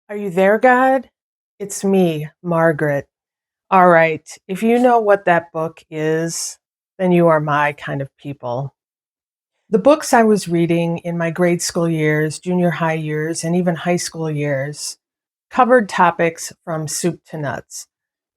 Are you there, God? It's me, Margaret. All right, if you know what that book is, then you are my kind of people. The books I was reading in my grade school years, junior high years, and even high school years covered topics from soup to nuts.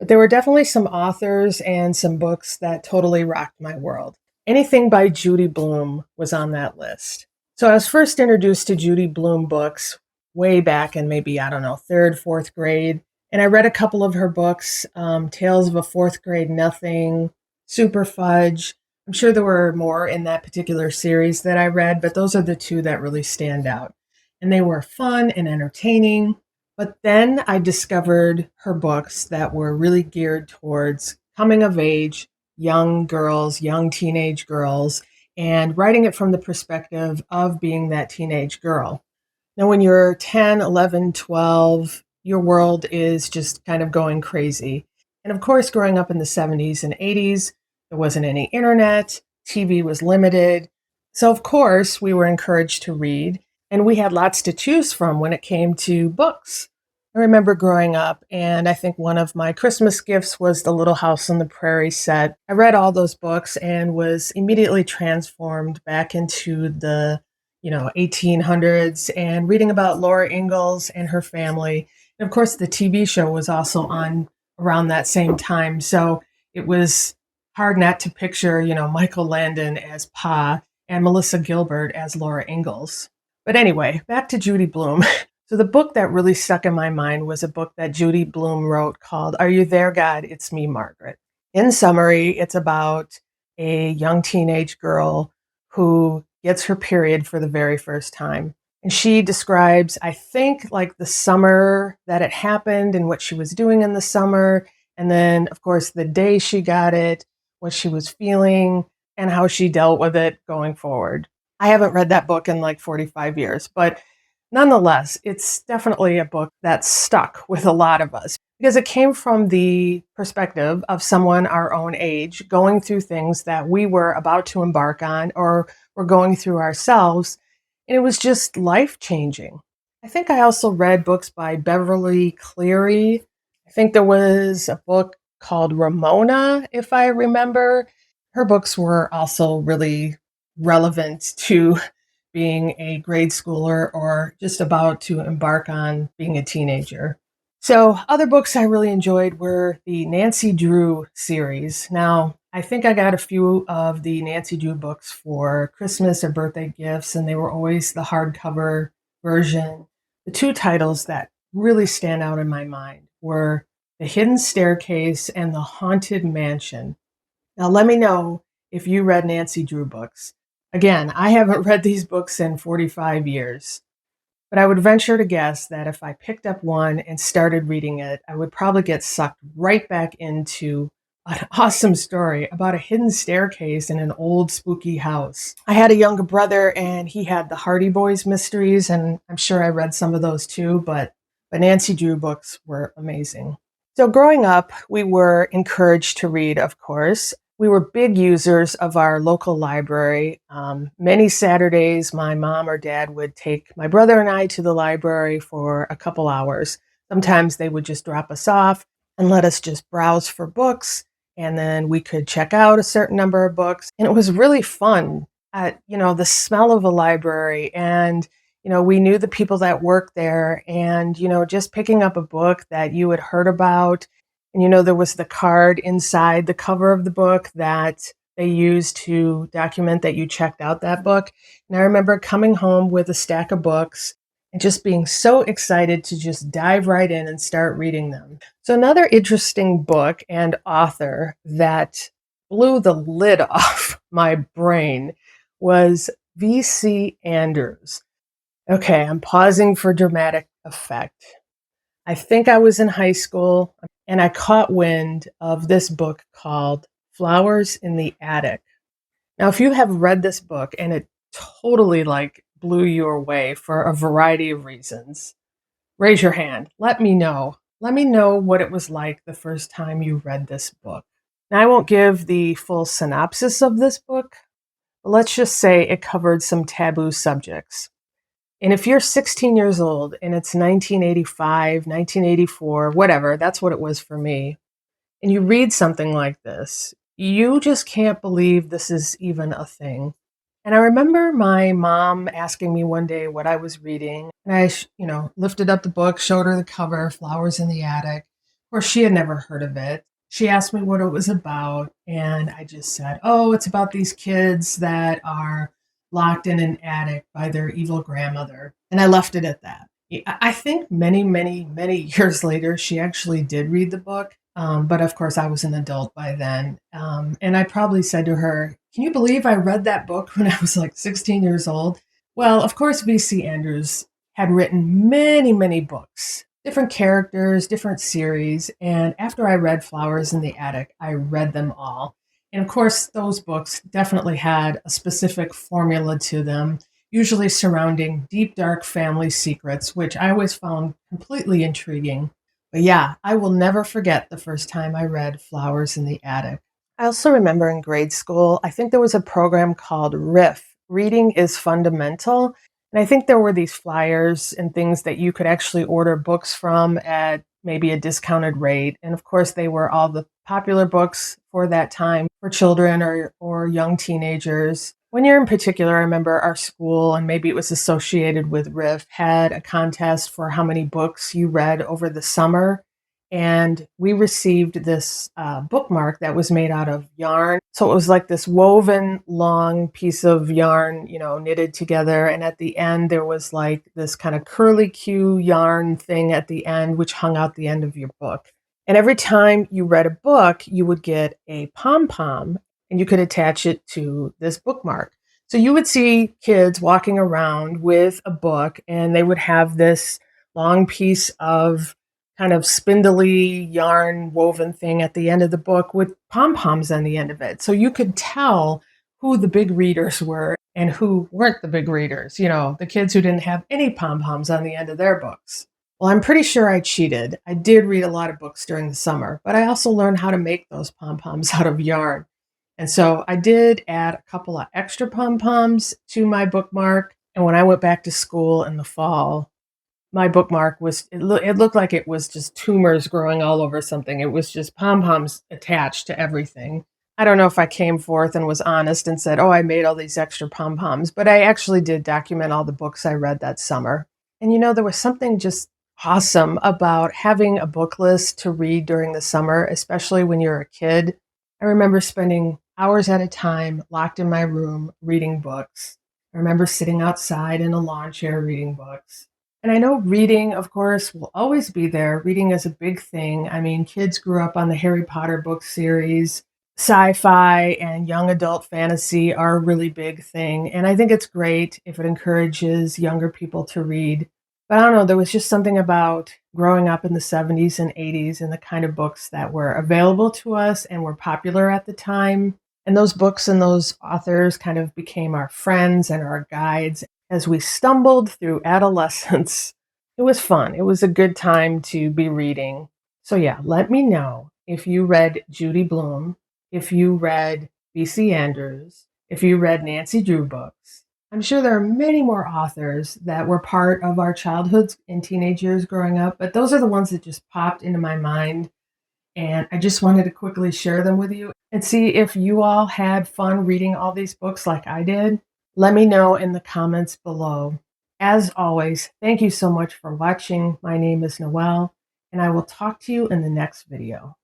But there were definitely some authors and some books that totally rocked my world. Anything by Judy Blume was on that list. So I was first introduced to Judy Blume books way back in maybe, I don't know, third, fourth grade. And I read a couple of her books, Tales of a Fourth Grade Nothing, Super Fudge. I'm sure there were more in that particular series that I read, but those are the two that really stand out. And they were fun and entertaining. But then I discovered her books that were really geared towards coming of age, young girls, young teenage girls, and writing it from the perspective of being that teenage girl. Now, when you're 10, 11, 12, your world is just kind of going crazy. And of course, growing up in the 70s and 80s, there wasn't any internet, TV was limited. So, of course, we were encouraged to read, and we had lots to choose from when it came to books. I remember growing up, and I think one of my Christmas gifts was the Little House on the Prairie set. I read all those books and was immediately transformed back into the 1800s and reading about Laura Ingalls and her family. And of course, the TV show was also on around that same time. So it was hard not to picture, Michael Landon as Pa and Melissa Gilbert as Laura Ingalls. But anyway, back to Judy Blume. So the book that really stuck in my mind was a book that Judy Blume wrote called Are You There, God? It's Me, Margaret. In summary, it's about a young teenage girl who gets her period for the very first time. And she describes, I think, like the summer that it happened and what she was doing in the summer. And then, of course, the day she got it, what she was feeling, and how she dealt with it going forward. I haven't read that book in like 45 years, but nonetheless, it's definitely a book that stuck with a lot of us because it came from the perspective of someone our own age going through things that we were about to embark on or were going through ourselves. And it was just life changing. I think I also read books by Beverly Cleary. I think there was a book called Ramona, if I remember. Her books were also really relevant to being a grade schooler or just about to embark on being a teenager. So, other books I really enjoyed were the Nancy Drew series. Now, I think I got a few of the Nancy Drew books for Christmas or birthday gifts, and they were always the hardcover version. The two titles that really stand out in my mind were The Hidden Staircase and The Haunted Mansion. Now, let me know if you read Nancy Drew books. Again, I haven't read these books in 45 years, but I would venture to guess that if I picked up one and started reading it, I would probably get sucked right back into an awesome story about a hidden staircase in an old spooky house. I had a younger brother and he had the Hardy Boys mysteries, and I'm sure I read some of those too, but the Nancy Drew books were amazing. So growing up, we were encouraged to read, of course. We were big users of our local library. Many Saturdays, my mom or dad would take my brother and I to the library for a couple hours. Sometimes they would just drop us off and let us just browse for books, and then we could check out a certain number of books. And it was really fun at, the smell of a library, and we knew the people that worked there, and just picking up a book that you had heard about. And there was the card inside the cover of the book that they used to document that you checked out that book. And I remember coming home with a stack of books and just being so excited to just dive right in and start reading them. So another interesting book and author that blew the lid off my brain was V.C. Andrews. Okay, I'm pausing for dramatic effect. I think I was in high school and I caught wind of this book called Flowers in the Attic. Now, if you have read this book and it totally blew you away for a variety of reasons, raise your hand. Let me know. Let me know what it was like the first time you read this book. Now, I won't give the full synopsis of this book, but let's just say it covered some taboo subjects. And if you're 16 years old and it's 1985, 1984, whatever, that's what it was for me, and you read something like this, you just can't believe this is even a thing. And I remember my mom asking me one day what I was reading, and lifted up the book, showed her the cover, Flowers in the Attic. Of course, she had never heard of it. She asked me what it was about, and I just said, "Oh, it's about these kids that are locked in an attic by their evil grandmother." And I left it at that. I think many, many, many years later, she actually did read the book. But of course, I was an adult by then. And I probably said to her, "Can you believe I read that book when I was like 16 years old?" Well, of course, V.C. Andrews had written many, many books, different characters, different series. And after I read Flowers in the Attic, I read them all. And of course, those books definitely had a specific formula to them, usually surrounding deep, dark family secrets, which I always found completely intriguing. But yeah, I will never forget the first time I read Flowers in the Attic. I also remember in grade school, I think there was a program called RIF, Reading is Fundamental. And I think there were these flyers and things that you could actually order books from at maybe a discounted rate. And of course, they were all the popular books for that time for children or young teenagers. One year in particular, I remember our school, and maybe it was associated with RIF, had a contest for how many books you read over the summer. And we received this bookmark that was made out of yarn. So it was like this woven long piece of yarn, knitted together. And at the end, there was like this kind of curly Q yarn thing at the end, which hung out the end of your book. And every time you read a book, you would get a pom pom and you could attach it to this bookmark. So you would see kids walking around with a book and they would have this long piece of kind of spindly yarn woven thing at the end of the book with pom-poms on the end of it. So you could tell who the big readers were and who weren't the big readers, the kids who didn't have any pom-poms on the end of their books. Well, I'm pretty sure I cheated. I did read a lot of books during the summer, but I also learned how to make those pom-poms out of yarn. And so I did add a couple of extra pom-poms to my bookmark. And when I went back to school in the fall, my bookmark it looked like it was just tumors growing all over something. It was just pom-poms attached to everything. I don't know if I came forth and was honest and said, "Oh, I made all these extra pom-poms," but I actually did document all the books I read that summer. And there was something just awesome about having a book list to read during the summer, especially when you're a kid. I remember spending hours at a time locked in my room reading books. I remember sitting outside in a lawn chair reading books. And I know reading, of course, will always be there. Reading is a big thing. I mean, kids grew up on the Harry Potter book series. Sci-fi and young adult fantasy are a really big thing. And I think it's great if it encourages younger people to read. But I don't know, there was just something about growing up in the 70s and 80s and the kind of books that were available to us and were popular at the time. And those books and those authors kind of became our friends and our guides as we stumbled through adolescence. It was fun. It was a good time to be reading. So yeah, let me know if you read Judy Blume, if you read V.C. Andrews, if you read Nancy Drew books. I'm sure there are many more authors that were part of our childhoods and teenage years growing up, but those are the ones that just popped into my mind. And I just wanted to quickly share them with you and see if you all had fun reading all these books like I did. Let me know in the comments below. As always, thank you so much for watching. My name is Noelle, and I will talk to you in the next video.